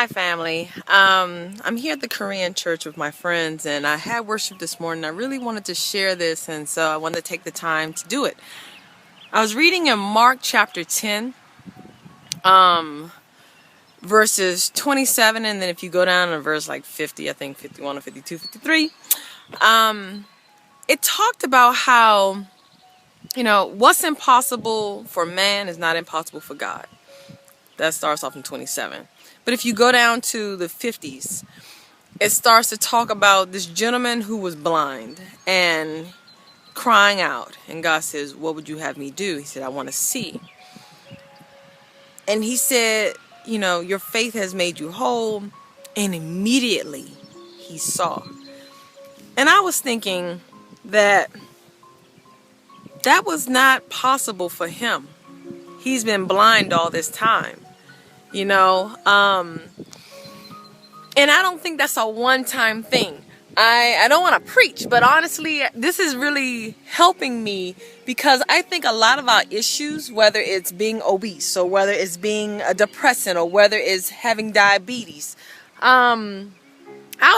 Hi family. I'm here at the Korean church with my friends, and I had worship this morning. I really wanted to share this, and so I wanted to take the time to do it. I was reading in Mark chapter 10, verses 27, and then if you go down to verse like 50, I think 51 or 52, 53, it talked about how, what's impossible for man is not impossible for God. That starts off in 27. But if you go down to the 50s, it starts to talk about this gentleman who was blind and crying out. And God says, "What would you have me do?" He said, "I want to see." And he said, "Your faith has made you whole." And immediately he saw. And I was thinking that was not possible for him. He's been blind all this time. And I don't think that's a one-time thing. I don't want to preach, but honestly, this is really helping me because I think a lot of our issues, whether it's being obese or whether it's being a depressant or whether it's having diabetes, our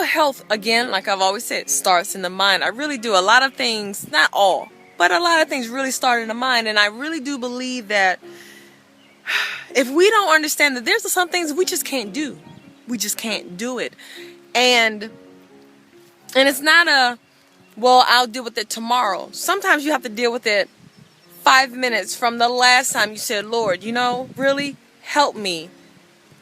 health, again, like I've always said, starts in the mind. I really do. A lot of things, not all, but a lot of things really start in the mind. And I really do believe that if we don't understand that there's some things we just can't do. We just can't do it. And it's not I'll deal with it tomorrow. Sometimes you have to deal with it 5 minutes from the last time you said, "Lord, really help me.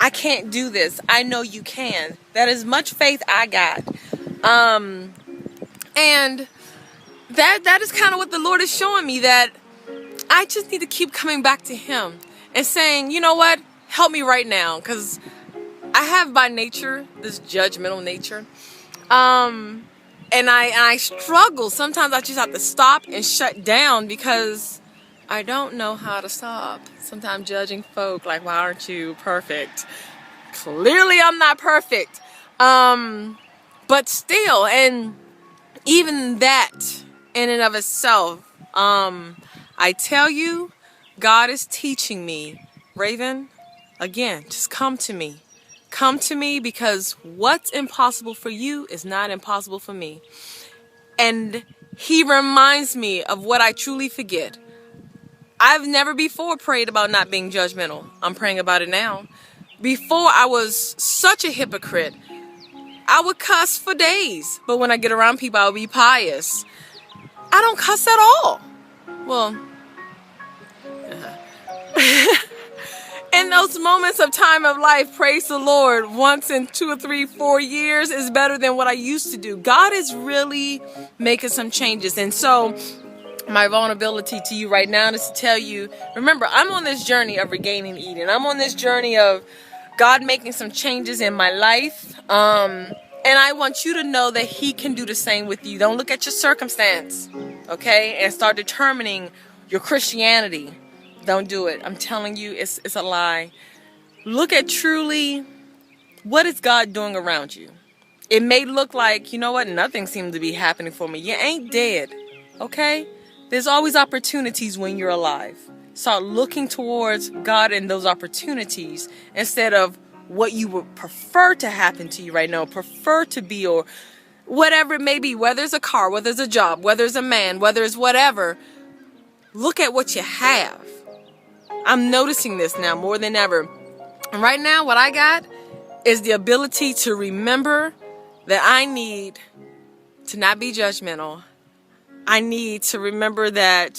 I can't do this. I know you can." That is much faith I got. And that is kind of what the Lord is showing me, that I just need to keep coming back to Him and saying, "You know what? Help me right now." Because I have by nature this judgmental nature. And I struggle. Sometimes I just have to stop and shut down because I don't know how to stop. Sometimes judging folk like, "Why aren't you perfect?" Clearly I'm not perfect. But still, and even that in and of itself, I tell you, God is teaching me, Raven, again, just come to me. Come to me, because what's impossible for you is not impossible for me. And He reminds me of what I truly forget. I've never before prayed about not being judgmental. I'm praying about it now. Before, I was such a hypocrite. I would cuss for days, but when I get around people, I'll be pious. I don't cuss at all. Well, in those moments of time of life, praise the Lord, once in 2 or 3, 4 years is better than what I used to do. God is really making some changes. And so my vulnerability to you right now is to tell you, remember, I'm on this journey of regaining Eden. I'm on this journey of God making some changes in my life. And I want you to know that He can do the same with you. Don't look at your circumstance, okay, and start determining your Christianity. Don't do it. I'm telling you, it's a lie. Look at truly what is God doing around you. It may look like, nothing seems to be happening for me. You ain't dead, okay? There's always opportunities when you're alive. Start looking towards God and those opportunities instead of what you would prefer to happen to you right now, prefer to be, or whatever it may be, whether it's a car, whether it's a job, whether it's a man, whether it's whatever. Look at what you have. I'm noticing this now more than ever. And right now, what I got is the ability to remember that I need to not be judgmental. I need to remember that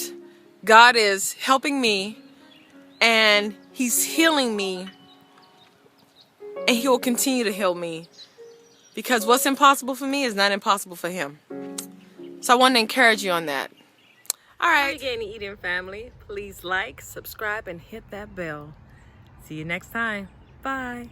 God is helping me and He's healing me, and He will continue to heal me, because what's impossible for me is not impossible for Him. So I want to encourage you on that. All right, again, Eden family, please like, subscribe, and hit that bell. See you next time. Bye.